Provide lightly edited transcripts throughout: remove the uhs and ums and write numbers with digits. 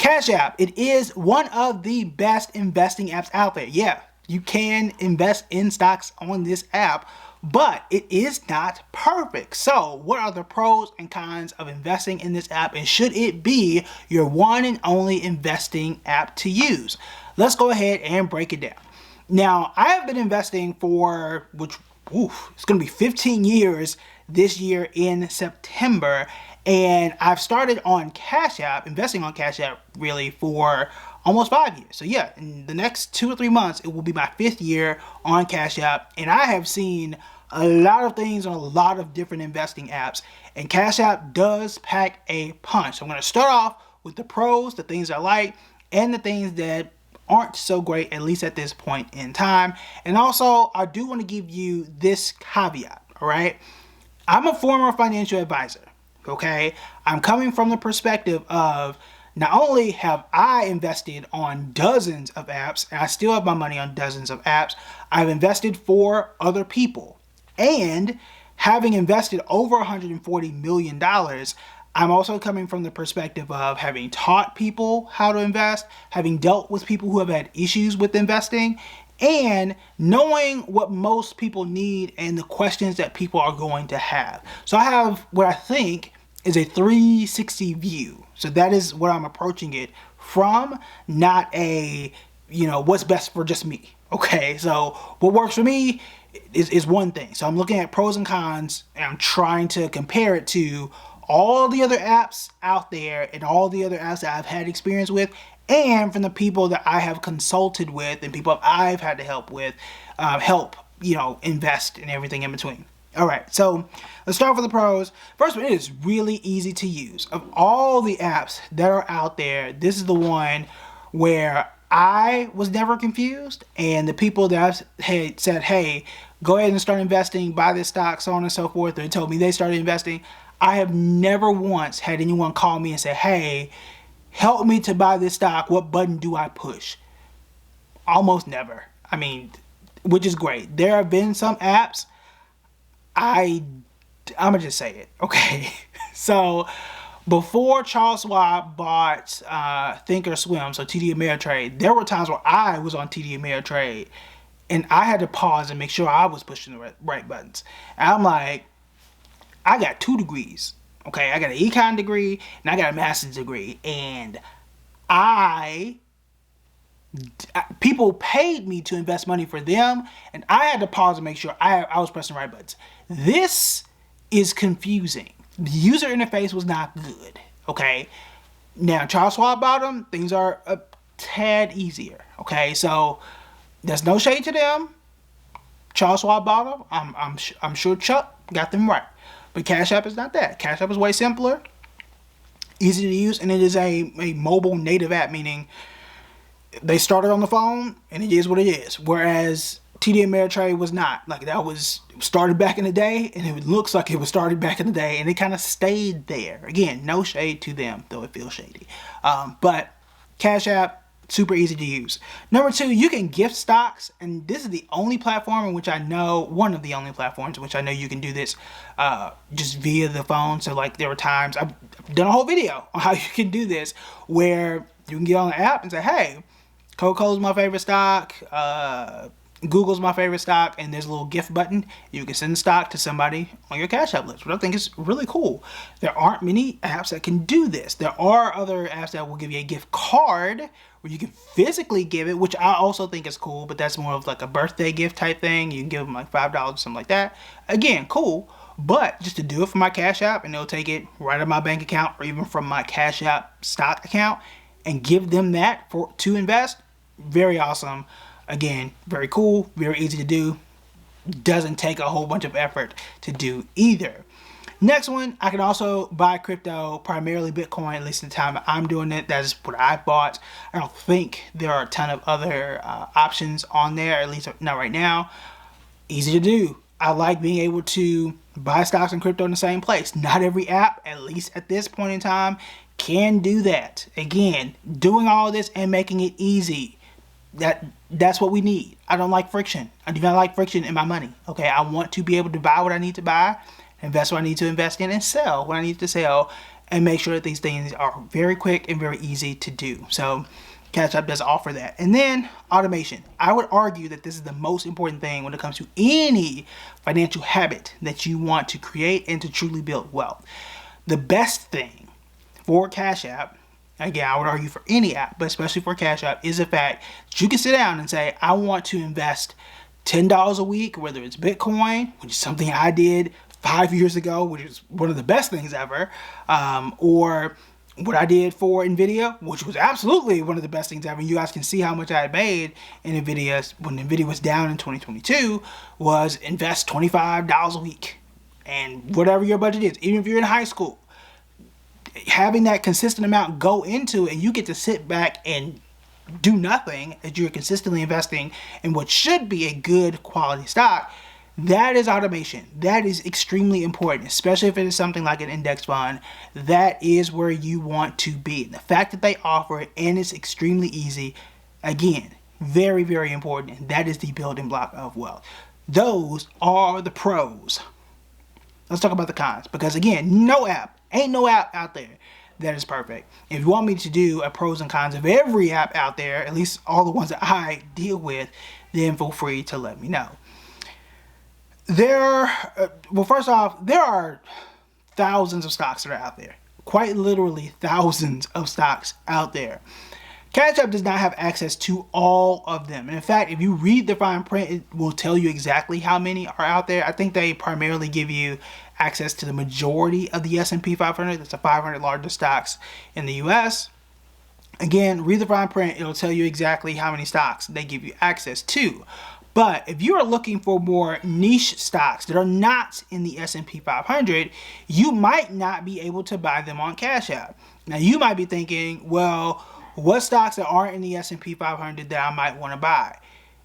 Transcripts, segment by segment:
Cash App, it is one of the best investing apps out there. Yeah, you can invest in stocks on this app, but it is not perfect. So what are the pros and cons of investing in this app, and should it be your one and only investing app to use? Let's go ahead and break it down. Now, I have been investing for, it's going to be 15 years this year in September, and I've started on Cash App, investing on Cash App really for almost 5 years. So yeah, in the next 2 or 3 months, it will be my 5th year on Cash App, and I have seen a lot of things on a lot of different investing apps, and Cash App does pack a punch. So I'm going to start off with the pros, the things I like, and the things that aren't so great, at least at this point in time. And also, I do want to give you this caveat, all right? I'm a former financial advisor, okay? I'm coming from the perspective of not only have I invested on dozens of apps, and I still have my money on dozens of apps, I've invested for other people. And having invested over $140 million, I'm also coming from the perspective of having taught people how to invest, having dealt with people who have had issues with investing, and knowing what most people need and the questions that people are going to have. So I have what I think is a 360 view. So that is what I'm approaching it from, not a, what's best for just me. Okay, so what works for me is one thing. So I'm looking at pros and cons, and I'm trying to compare it to all the other apps out there and all the other apps that I've had experience with, and from the people that I have consulted with and people I've had to help with, invest and everything in between. All right, so let's start with the pros. First one, it is really easy to use. Of all the apps that are out there, this is the one where I was never confused, and the people that had said, hey, go ahead and start investing, buy this stock, so on and so forth, they told me they started investing, I have never once had anyone call me and say, hey, help me to buy this stock, what button do I push? Almost never. I mean, which is great. There have been some apps, I'm gonna just say it, okay? So before Charles Schwab bought Thinkorswim, so TD Ameritrade, there were times where I was on TD Ameritrade and I had to pause and make sure I was pushing the right buttons. And I'm like, I got 2 degrees, okay? I got an econ degree and I got a master's degree, and people paid me to invest money for them, and I had to pause and make sure I was pressing the right buttons. This is confusing. The user interface was not good, okay? Now, Charles Schwab bought them, things are a tad easier, okay? So there's no shade to them. Charles Schwab bought them. I'm sure Chuck got them right. But Cash App is not that. Cash App is way simpler, easy to use, and it is a mobile native app, meaning they started on the phone and it is what it is. Whereas TD Ameritrade was not. Like, that was started back in the day, and it looks like it was started back in the day, and it kind of stayed there. Again, no shade to them, though it feels shady. But Cash App, super easy to use. Number 2, you can gift stocks, and this is the only platform in which I know, one of the only platforms in which I know you can do this just via the phone. So like, there were times, I've done a whole video on how you can do this, where you can get on the app and say, hey, Coca-Cola's my favorite stock, Google's my favorite stock, and there's a little gift button. You can send stock to somebody on your Cash App list, which I think is really cool. There aren't many apps that can do this. There are other apps that will give you a gift card where you can physically give it, which I also think is cool, but that's more of like a birthday gift type thing. You can give them like $5 or something like that. Again, cool, but just to do it from my Cash App, and they'll take it right out of my bank account or even from my Cash App stock account and give them that to invest, very awesome. Again, very cool, very easy to do. Doesn't take a whole bunch of effort to do either. Next one, I can also buy crypto, primarily Bitcoin, at least in the time I'm doing it. That is what I've bought. I don't think there are a ton of other options on there, at least not right now. Easy to do. I like being able to buy stocks and crypto in the same place. Not every app, at least at this point in time, can do that. Again, doing all this and making it easy. That's what we need. I don't like friction. I do not like friction in my money. Okay, I want to be able to buy what I need to buy, invest what I need to invest in, and sell what I need to sell. and make sure that these things are very quick and very easy to do. So CashApp does offer that. And then automation. I would argue that this is the most important thing when it comes to any financial habit that you want to create and to truly build wealth. The best thing for CashApp, again, I would argue for any app, but especially for CashApp, is the fact that you can sit down and say, I want to invest $10 a week, whether it's Bitcoin, which is something I did 5 years ago, which is one of the best things ever, or what I did for NVIDIA, which was absolutely one of the best things ever. You guys can see how much I had made in NVIDIA when NVIDIA was down in 2022, was invest $25 a week. And whatever your budget is, even if you're in high school, having that consistent amount go into it, and you get to sit back and do nothing as you're consistently investing in what should be a good quality stock. That is automation. That is extremely important, especially if it is something like an index fund. That is where you want to be. The fact that they offer it and it's extremely easy, again, very, very important. And that is the building block of wealth. Those are the pros. Let's talk about the cons, because again, ain't no app out there that is perfect. If you want me to do a pros and cons of every app out there, at least all the ones that I deal with, then feel free to let me know. Well, first off, there are thousands of stocks that are out there. Quite literally thousands of stocks out there. CashApp does not have access to all of them. And in fact, if you read the fine print, it will tell you exactly how many are out there. I think they primarily give you access to the majority of the S&P 500. That's the 500 largest stocks in the US. Again, read the fine print. It'll tell you exactly how many stocks they give you access to. But if you are looking for more niche stocks that are not in the S&P 500, you might not be able to buy them on CashApp. Now, you might be thinking, well, what stocks that aren't in the S&P 500 that I might want to buy?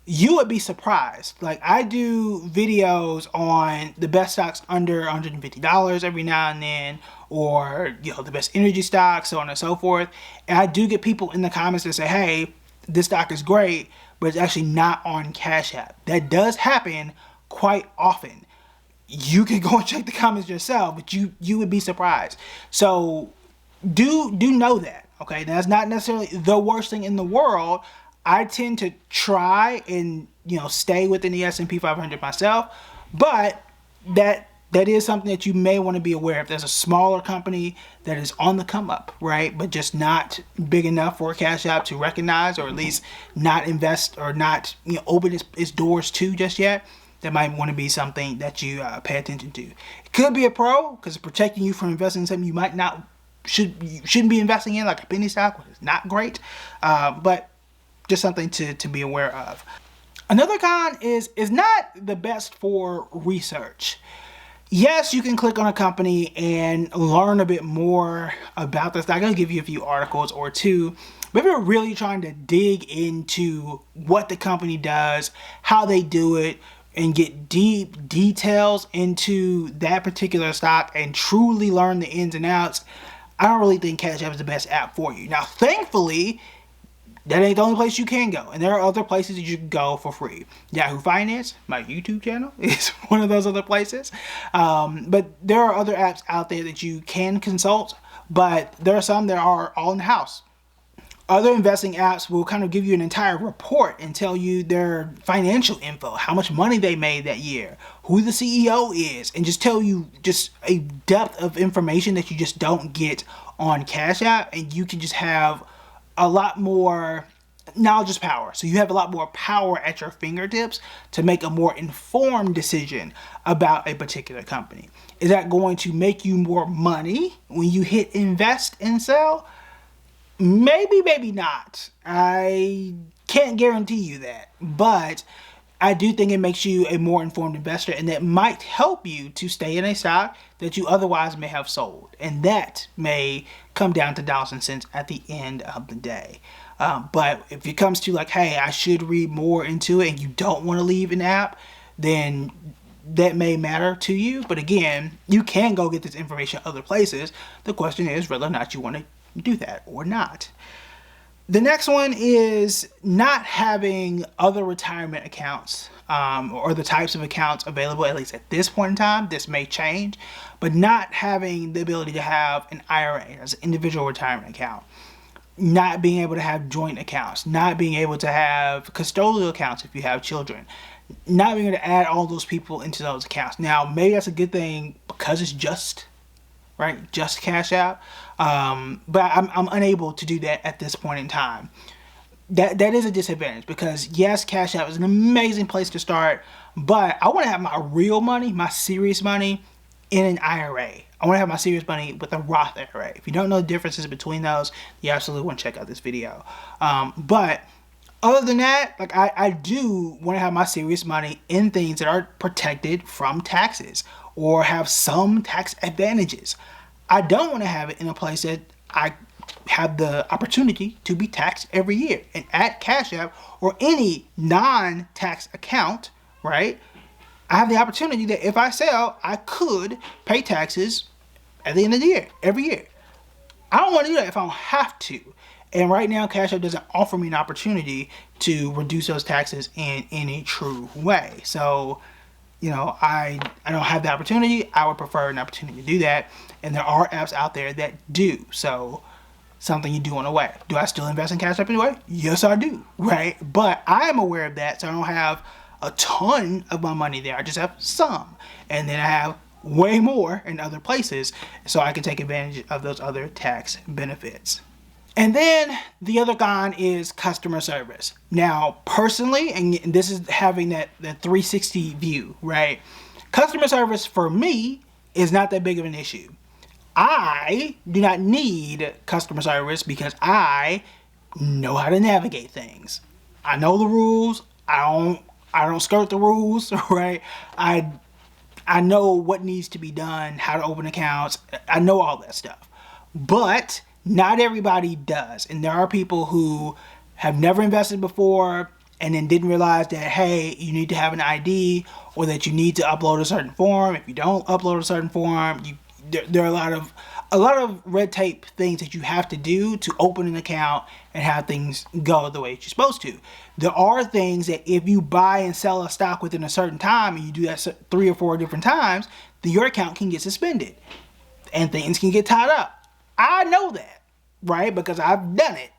You would be surprised. Like, I do videos on the best stocks under $150 every now and then, or, the best energy stocks, so on and so forth. And I do get people in the comments that say, hey, this stock is great, but it's actually not on CashApp. That does happen quite often. You can go and check the comments yourself, but you would be surprised. So do know that, okay? That's not necessarily the worst thing in the world. I tend to try and stay within the S&P 500 myself, but that is something that you may want to be aware of. There's a smaller company that is on the come up, right? But just not big enough for CashApp to recognize, or at least not invest or not open its doors to just yet. That might want to be something that you pay attention to. It could be a pro because it's protecting you from investing in something you shouldn't be investing in, like a penny stock, which is not great, but just something to be aware of. Another con is not the best for research. Yes, you can click on a company and learn a bit more about this. I'm going to give you a few articles or two. But if you're really trying to dig into what the company does, how they do it, and get deep details into that particular stock and truly learn the ins and outs, I don't really think CashApp is the best app for you. Now, thankfully, that ain't the only place you can go. And there are other places that you can go for free. Yahoo Finance, my YouTube channel, is one of those other places. But there are other apps out there that you can consult. But there are some that are all in the house. Other investing apps will kind of give you an entire report and tell you their financial info, how much money they made that year, who the CEO is, and just tell you just a depth of information that you just don't get on CashApp. And you can just have a lot more knowledge is power. So you have a lot more power at your fingertips to make a more informed decision about a particular company. Is that going to make you more money when you hit invest and sell? Maybe, maybe not. I can't guarantee you that. But I do think it makes you a more informed investor, and that might help you to stay in a stock that you otherwise may have sold. And that may come down to dollars and cents at the end of the day. But if it comes to like, hey, I should read more into it, and you don't want to leave an app, then that may matter to you. But again, you can go get this information other places. The question is whether or not you want to do that or not. The next one is not having other retirement accounts or the types of accounts available, at least at this point in time. This may change, but not having the ability to have an IRA, as an individual retirement account, not being able to have joint accounts, not being able to have custodial accounts if you have children, not being able to add all those people into those accounts. Now, maybe that's a good thing because it's just Cash App, but I'm unable to do that at this point in time. That is a disadvantage because yes, Cash App is an amazing place to start, but I want to have my real money, my serious money, in an IRA. I want to have my serious money with a Roth IRA. If you don't know the differences between those, you absolutely want to check out this video. But other than that, like I do want to have my serious money in things that are protected from taxes or have some tax advantages. I don't want to have it in a place that I have the opportunity to be taxed every year. And at Cash App or any non-tax account, right, I have the opportunity that if I sell, I could pay taxes at the end of the year, every year. I don't want to do that if I don't have to. And right now, Cash App doesn't offer me an opportunity to reduce those taxes in any true way. So, you know, I don't have the opportunity. I would prefer an opportunity to do that. And there are apps out there that do. So, something you do want to weigh. Do I still invest in Cash App anyway? Yes, I do, right? But I am aware of that, so I don't have a ton of my money there. I just have some. And then I have way more in other places, so I can take advantage of those other tax benefits. And then the other con is customer service. Now, personally, and this is having that 360 view, right? Customer service for me is not that big of an issue. I do not need customer service because I know how to navigate things. I know the rules. I don't skirt the rules, right? I know what needs to be done, how to open accounts. I know all that stuff. But not everybody does. And there are people who have never invested before and then didn't realize that, hey, you need to have an ID or that you need to upload a certain form. If you don't upload a certain form, there are a lot of red tape things that you have to do to open an account and have things go the way you're supposed to. There are things that if you buy and sell a stock within a certain time and you do that 3 or 4 different times, then your account can get suspended and things can get tied up. I know that, right? Because I've done it.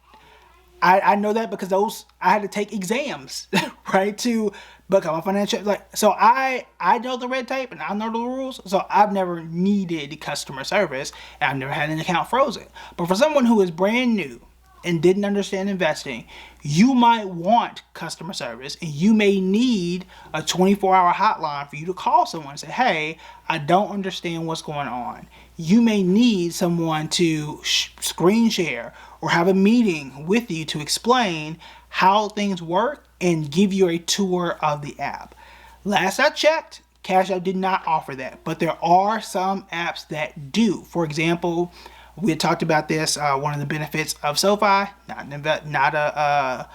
I know that because I had to take exams, right, to become a financial, so I know the red tape and I know the rules, so I've never needed customer service and I've never had an account frozen. But for someone who is brand new and didn't understand investing, you might want customer service and you may need a 24-hour hotline for you to call someone and say, hey, I don't understand what's going on. You may need someone to screen share or have a meeting with you to explain how things work and give you a tour of the app. Last I checked, Cash App did not offer that, but there are some apps that do. For example, we had talked about this, one of the benefits of SoFi, not an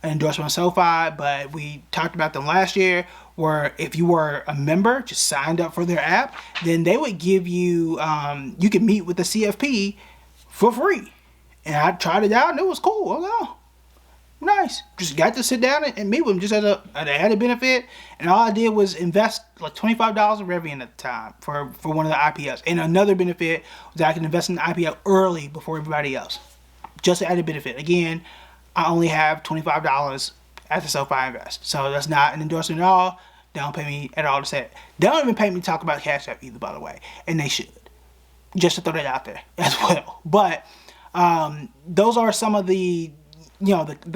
endorsement of SoFi, but we talked about them last year, where if you were a member, just signed up for their app, then they would give you, you could meet with the CFP for free. And I tried it out and it was cool. I was like, oh, nice. Just got to sit down and meet with them just as an added benefit. And all I did was invest like $25 of Rivian at the time for one of the IPOs. And another benefit was that I can invest in the IPO early before everybody else. Just an added benefit. Again, I only have $25 at the SoFi Invest. So that's not an endorsement at all. They don't pay me at all to say it. They don't even pay me to talk about Cash App either, by the way. And they should. Just to throw that out there as well. But those are some of the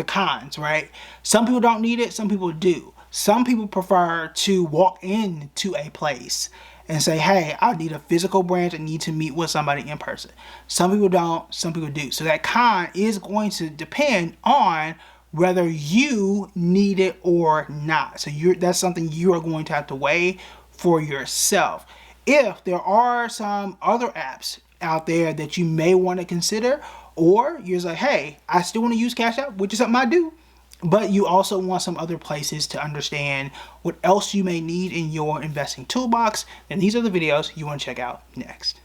cons, right? Some people don't need it. Some people do. Some people prefer to walk into a place and say, hey, I need a physical branch. I need to meet with somebody in person. Some people don't. Some people do. So that con is going to depend on whether you need it or not. So that's something you are going to have to weigh for yourself. If there are some other apps out there that you may want to consider, or you're just like, hey, I still want to use Cash App, which is something I do, but you also want some other places to understand what else you may need in your investing toolbox, then these are the videos you want to check out next.